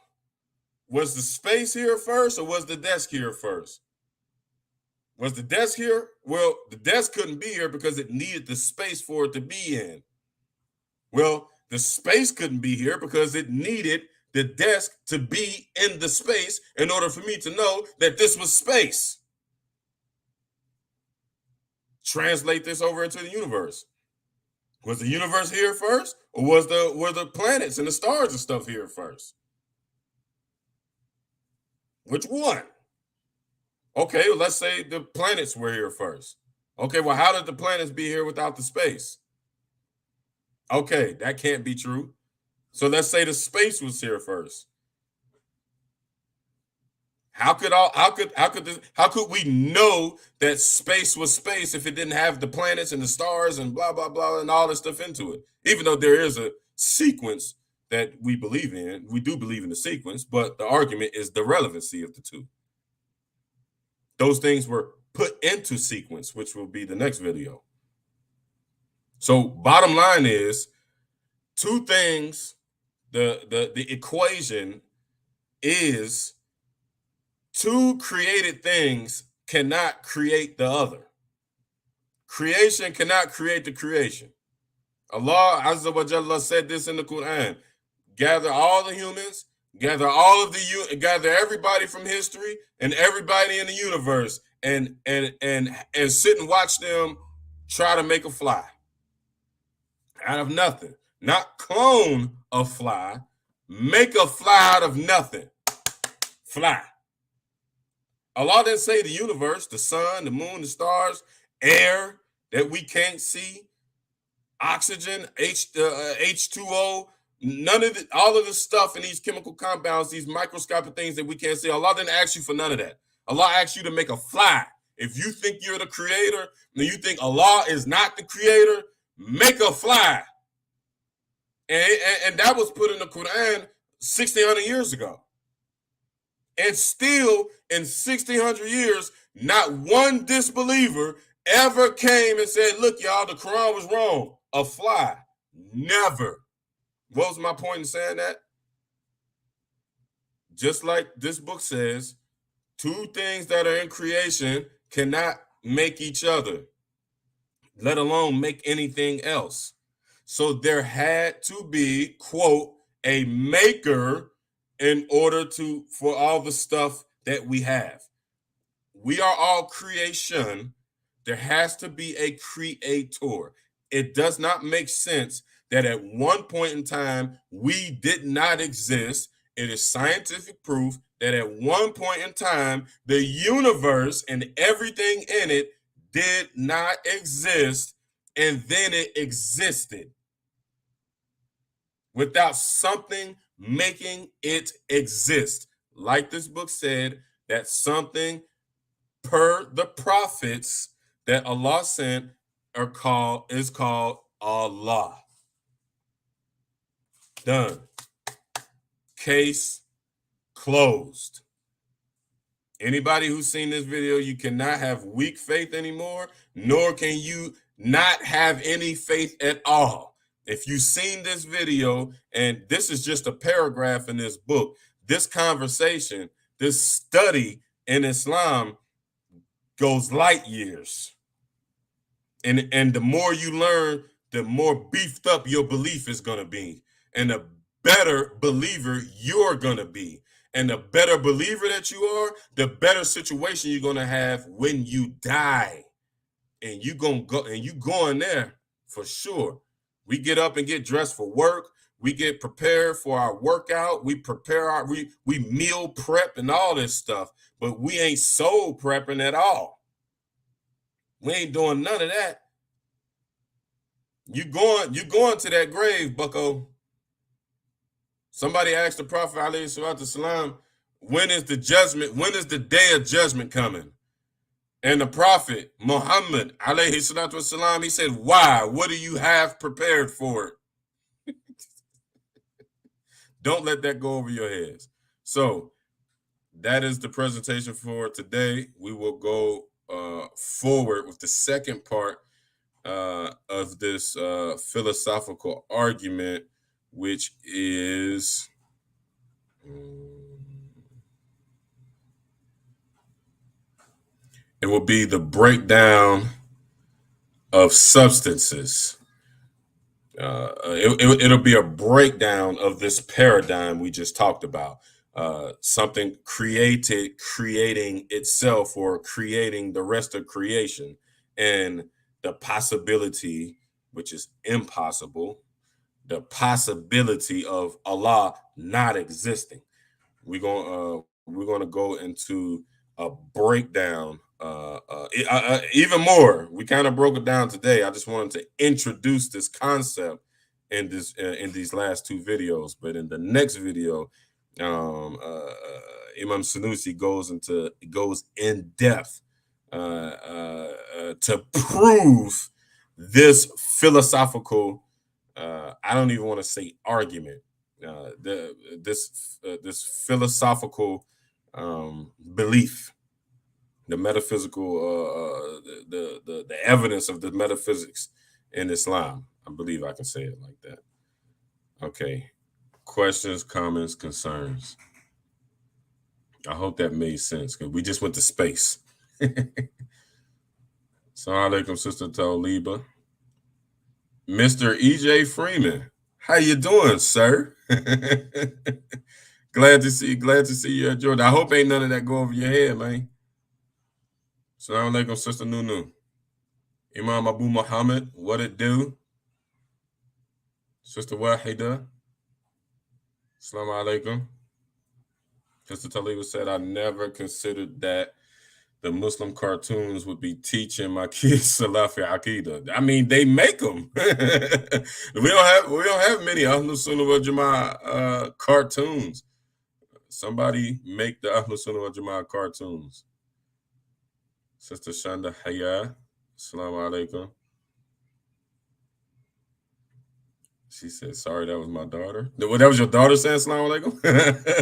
was the space here first or was the desk here first? Was the desk here? Well, the desk couldn't be here because it needed the space for it to be in. Well, the space couldn't be here because it needed the desk to be in the space in order for me to know that this was space. Translate this over into the universe. Was the universe here first, or were the planets and the stars and stuff here first? Which one? Okay, well, let's say the planets were here first. Okay, well, how did the planets be here without the space? Okay, that can't be true. So let's say the space was here first. How could we know that space was space if it didn't have the planets and the stars and blah blah blah and all this stuff into it? Even though there is a sequence that we believe in, we do believe in the sequence, but the argument is the relevancy of the two. Those things were put into sequence, which will be the next video. So bottom line is two things. The equation is two created things cannot create the other. Creation cannot create the creation. Allah Azza wa Jalla said this in the Quran. Gather all the humans, gather everybody from history and everybody in the universe and sit and watch them try to make a fly out of nothing. Not clone a fly, make a fly out of nothing. Fly. Allah didn't say the universe, the sun, the moon, the stars, air that we can't see, oxygen, H2O, none of it, all of this stuff in these chemical compounds, these microscopic things that we can't see. Allah didn't ask you for none of that. Allah asked you to make a fly. If you think you're the creator and you think Allah is not the creator, make a fly. And that was put in the Quran 1,600 years ago. And still, in 1,600 years, not one disbeliever ever came and said, look, y'all, the Quran was wrong. A fly. Never. What was my point in saying that? Just like this book says, two things that are in creation cannot make each other, let alone make anything else. So there had to be, quote, a maker in order for all the stuff that we have. We are all creation. There has to be a creator. It does not make sense that at one point in time we did not exist. It is scientific proof that at one point in time the universe and everything in it did not exist, and then it existed without something making it exist. Like this book said, that something per the prophets that Allah sent is called Allah. Done. Case closed. Anybody who's seen this video, you cannot have weak faith anymore, nor can you not have any faith at all. If you've seen this video, and this is just a paragraph in this book, this conversation, this study in Islam goes light years. And the more you learn, the more beefed up your belief is going to be. And the better believer you're going to be. And the better believer that you are, the better situation you're going to have when you die. And you going there for sure. We get up and get dressed for work. We get prepared for our workout. We prepare we meal prep and all this stuff. But we ain't soul prepping at all. We ain't doing none of that. You going to that grave, bucko. Somebody asked the Prophet ﷺ, when is the judgment? When is the day of judgment coming? And the Prophet Muhammad ﷺ, he said, why? What do you have prepared for it? Don't let that go over your heads. So that is the presentation for today. We will go forward with the second part of this philosophical argument which is it will be the breakdown of substances. It'll be a breakdown of this paradigm we just talked about. Something creating itself or creating the rest of creation, and the possibility, which is impossible, the possibility of Allah not existing. We're gonna go into a breakdown. Even more. We kind of broke it down today. I just wanted to introduce this concept in these last two videos, but in the next video, Imam Sanusi goes in depth to prove this philosophical. I don't even want to say argument. This philosophical belief, the metaphysical, the evidence of the metaphysics in Islam. I believe I can say it like that. Okay. Questions, comments, concerns. I hope that made sense because we just went to space. Assalamu alaikum, Sister Taliba. Mr. EJ Freeman, how you doing, sir? Glad to see you at Jordan. I hope ain't none of that go over your head, man. Assalamu alaikum, Sister Nunu. Imam Abu Muhammad, what it do? Sister Wahida. Assalamu alaikum. Sister Taliba said, I never considered that the Muslim cartoons would be teaching my kids Salafi Aqidah. I mean, they make them. we don't have many Ahlus Sunnah wal Jama'ah cartoons. Somebody make the Ahlus Sunnah wal Jama'ah cartoons. Sister Shanda Hayya, Assalamu alaikum. She said, sorry, that was my daughter. Well, that was your daughter saying Assalamu alaikum?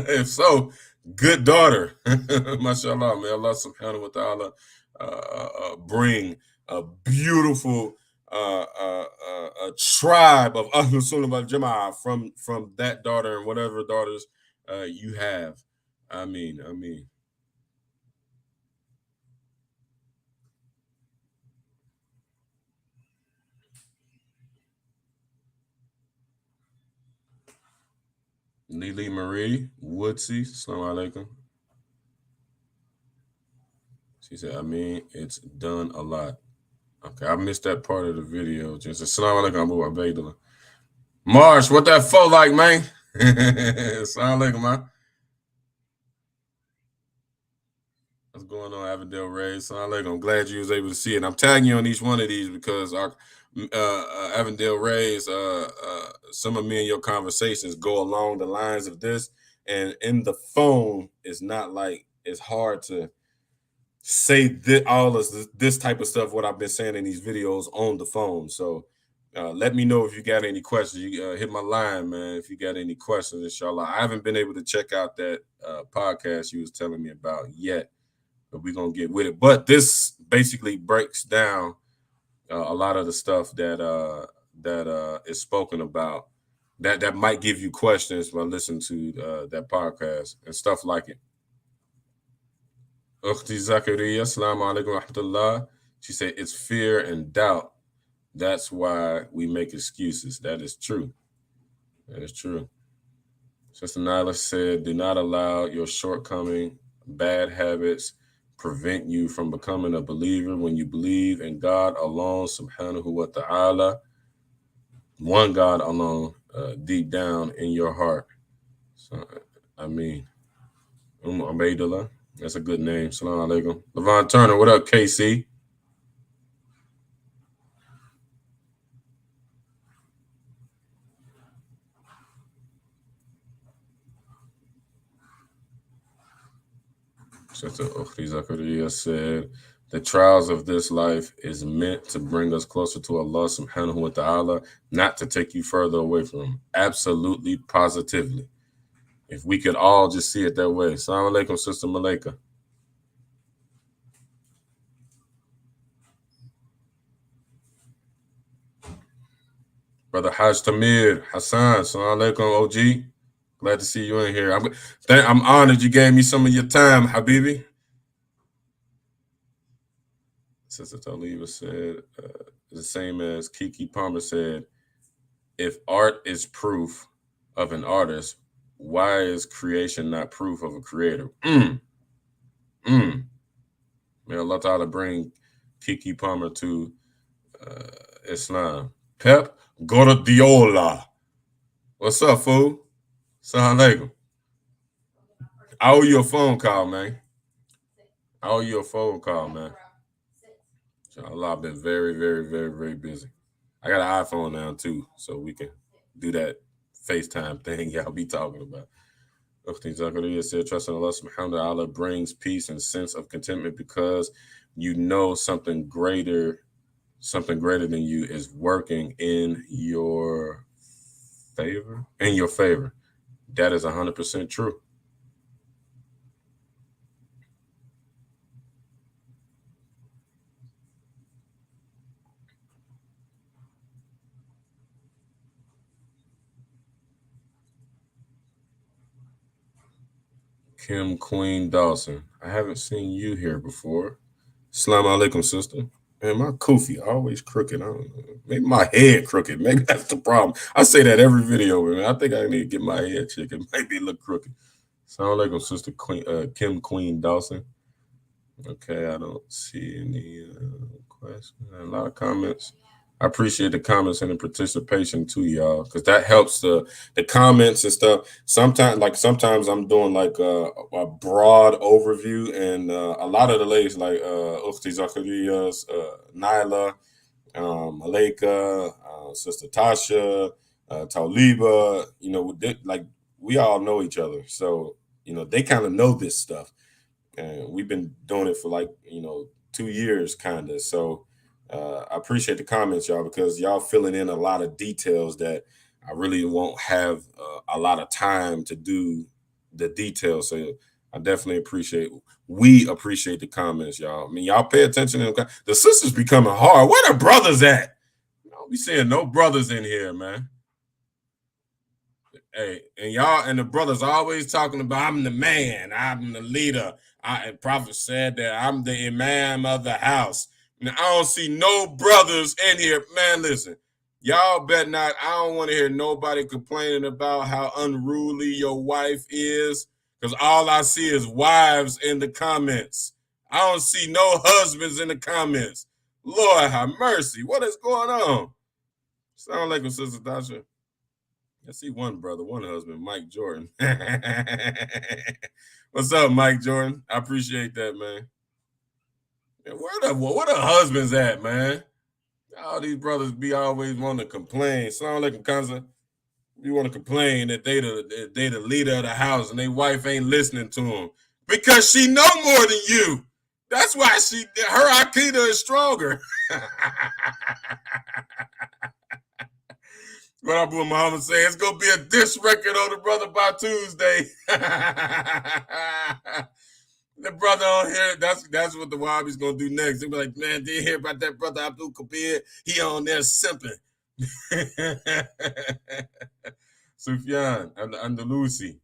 If so, good daughter. MashaAllah. May Allah subhanahu wa ta'ala bring a beautiful a tribe of Ahlul Sunnah wal Jama'ah from that daughter and whatever daughters you have. I mean. Lily Marie Woodsy, Assalamu alaikum. She said, I mean, it's done a lot. Okay, I missed that part of the video. Just Assalamu alaikum, Abu Ubaidullah. Marsh, what that for like, man? Assalamu alaikum, man. What's going on, Avondale Ray? Assalamu alaikum. I'm glad you was able to see it. And I'm tagging you on each one of these because our Avondale Ray's, some of me and your conversations go along the lines of this. And in the phone, it's not like it's hard to say all of this type of stuff, what I've been saying in these videos on the phone. So let me know if you got any questions. You hit my line, man, if you got any questions, inshallah. I haven't been able to check out that podcast you was telling me about yet, but we're going to get with it. But this basically breaks down a lot of the stuff that is spoken about that might give you questions when listening to that podcast and stuff like it. Ukhti Zakaria, Assalamu alaikum wa rahmatullah. She said, it's fear and doubt. That's why we make excuses. That is true. That is true. Sister Nyla said, do not allow your shortcoming, bad habits prevent you from becoming a believer. When you believe in God alone, subhanahu wa ta'ala, one God alone, deep down in your heart. So, I mean, Ubaidullah, that's a good name. Assalamu alaikum. Levon Turner, what up, KC? Sister Ukhti Zakaria said, the trials of this life is meant to bring us closer to Allah subhanahu wa ta'ala, not to take you further away from him. Absolutely, positively. If we could all just see it that way. Assalamu alaikum, Sister Malaika. Brother Haj Tamir Hassan. Salam alaikum, OG. Glad to see you in here. I'm honored you gave me some of your time, Habibi. Sister Taliba said, the same as Kiki Palmer said, if art is proof of an artist, why is creation not proof of a creator? May Allah Ta'ala bring Kiki Palmer to Islam. Pep Gordiola. What's up, fool? Salam alaikum. I owe you a phone call, man. I owe you a phone call, man. Allah, I've been very, very, very, very busy. I got an iPhone now too, so we can do that FaceTime thing y'all be talking about. Ukhti Zakaria said, trust in Allah subhanahu wa ta'ala brings peace and sense of contentment because you know something greater than you is working in your favor. That is 100% true. Kim Queen Dawson. I haven't seen you here before. Assalamu alaikum, sister. Man, my kufi always crooked. I don't know. Maybe my head crooked. Maybe that's the problem. I say that every video, man. I think I need to get my head checked. It maybe look crooked. Assalamu alaikum, sister Kim Queen Dawson. Okay, I don't see any questions. A lot of comments. I appreciate the comments and the participation too, y'all, because that helps the comments and stuff. Sometimes I'm doing like a broad overview, and a lot of the ladies like Ukhti Zakariya's, Nyla, Malika, Sister Tasha, Tauliba, we all know each other, so they kind of know this stuff, and we've been doing it for 2 years, kind of. So I appreciate the comments, y'all, because y'all filling in a lot of details that I really won't have a lot of time to do the details. So I definitely we appreciate the comments, y'all. I mean, y'all pay attention to them. The sisters becoming hard. Where the brothers at? I don't be seeing no brothers in here, man. Hey, and the brothers always talking about, I'm the man, I'm the leader. And Prophet said that I'm the imam of the house. Now, I don't see no brothers in here. Man, listen, y'all bet not. I don't want to hear nobody complaining about how unruly your wife is, because all I see is wives in the comments. I don't see no husbands in the comments. Lord have mercy. What is going on? Sound like a Sister Tasha. I see one brother, one husband, Mike Jordan. What's up, Mike Jordan? I appreciate that, man. Where the husbands at, man? All these brothers be always wanting to complain. Sound like a concert. You want to complain that they the leader of the house and their wife ain't listening to them because she know more than you. That's why her Akida is stronger. What Abu Muhammad say? It's gonna be a diss record on the brother by Tuesday. The brother on here, that's what the Wahhabis gonna do next. They'll be like, man, did you hear about that brother Abdul Kabir? He on there simping. Sufyan and Andalusi.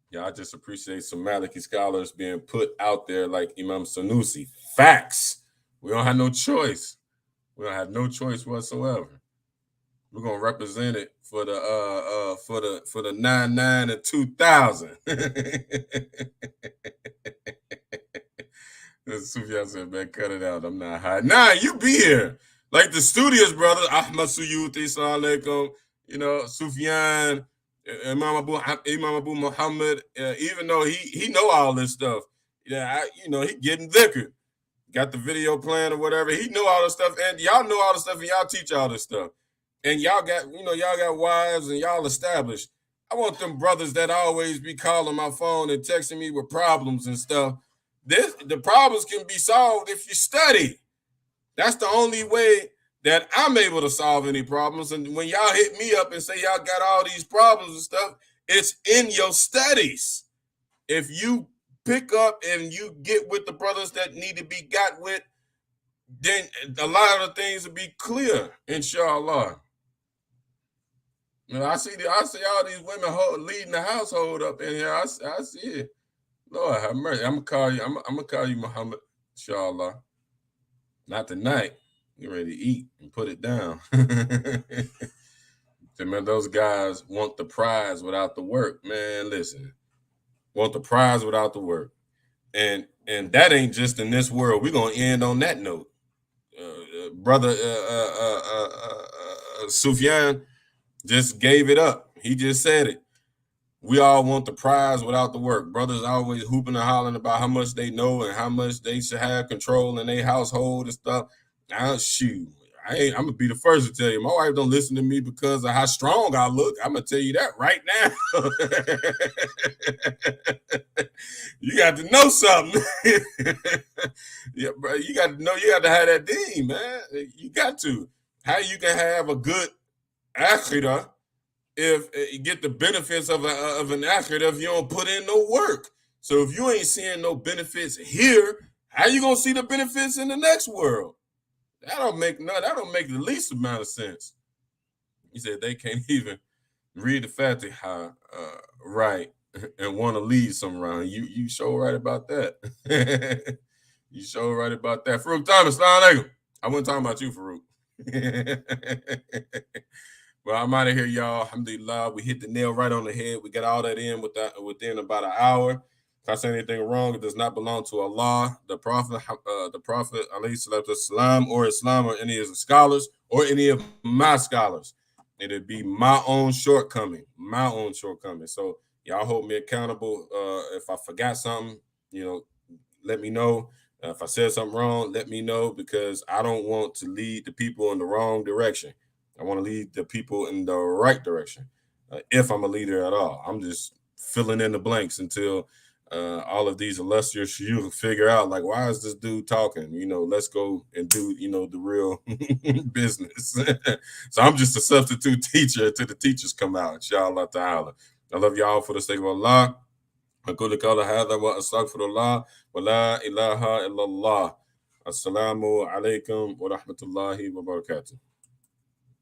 Yeah, I just appreciate some Maliki scholars being put out there like Imam Sanusi. Facts. We don't have no choice. We don't have no choice whatsoever. We're gonna represent it for the 99 and 2000. Sufyan said, man, cut it out. I'm not high. Nah, you be here. Like the studious brothers, Ahmad Suyuti, salam alaikum, Sufyan, Imam Abu Muhammad, even though he know all this stuff. Yeah, he getting thicker. Got the video playing or whatever. He know all this stuff, and y'all know all this stuff, and y'all teach all this stuff. And y'all got wives and y'all established. I want them brothers that always be calling my phone and texting me with problems and stuff. The problems can be solved if you study. That's the only way that I'm able to solve any problems. And when y'all hit me up and say y'all got all these problems and stuff, it's in your studies. If you pick up and you get with the brothers that need to be got with, then a lot of the things will be clear, inshallah. I see all these women leading the household up in here. I see it. Lord have mercy. I'm gonna call you. I'm gonna call you Muhammad. Inshallah. Not tonight. Get ready to eat and put it down. Man, those guys want the prize without the work. Man, listen. Want the prize without the work. And that ain't just in this world. We're gonna end on that note. Brother Sufyan just gave it up. He just said it. We all want the prize without the work. Brothers always hooping and hollering about how much they know and how much they should have control in their household and stuff. Shoot, I'm gonna be the first to tell you, my wife don't listen to me because of how strong I look. I'm gonna tell you that right now. You got to know something. Yeah, bro. You got to know. You got to have that deen, man. You got to. How you can have a good akhirah if you get the benefits of an akhirah if you don't put in no work. So if you ain't seeing no benefits here, how you gonna see the benefits in the next world? That don't make the least amount of sense. He said they can't even read the Fatiha right and want to lead some around. You sure right about that. You sure right about that. Farouk Thomas, assalamu alaikum. I wasn't talking about you, Farouk. Well, I'm out of here, y'all. Alhamdulillah. We hit the nail right on the head. We got all that in within about an hour. If I say anything wrong, it does not belong to Allah, the Prophet, alayhi salatu wasalam, or Islam, or any of the scholars, or any of my scholars. It'd be my own shortcoming. So y'all hold me accountable. If I forgot something, let me know. If I said something wrong, let me know, because I don't want to lead the people in the wrong direction. I want to lead the people in the right direction. If I'm a leader at all, I'm just filling in the blanks until all of these illustrious you figure out, like, why is this dude talking? Let's go and do, the real business. So I'm just a substitute teacher until the teachers come out, inshallah ta'ala. I love y'all for the sake of Allah. أقول قولي هذا وأستغفر الله ولا إله إلا الله. السلام عليكم ورحمة الله وبركاته.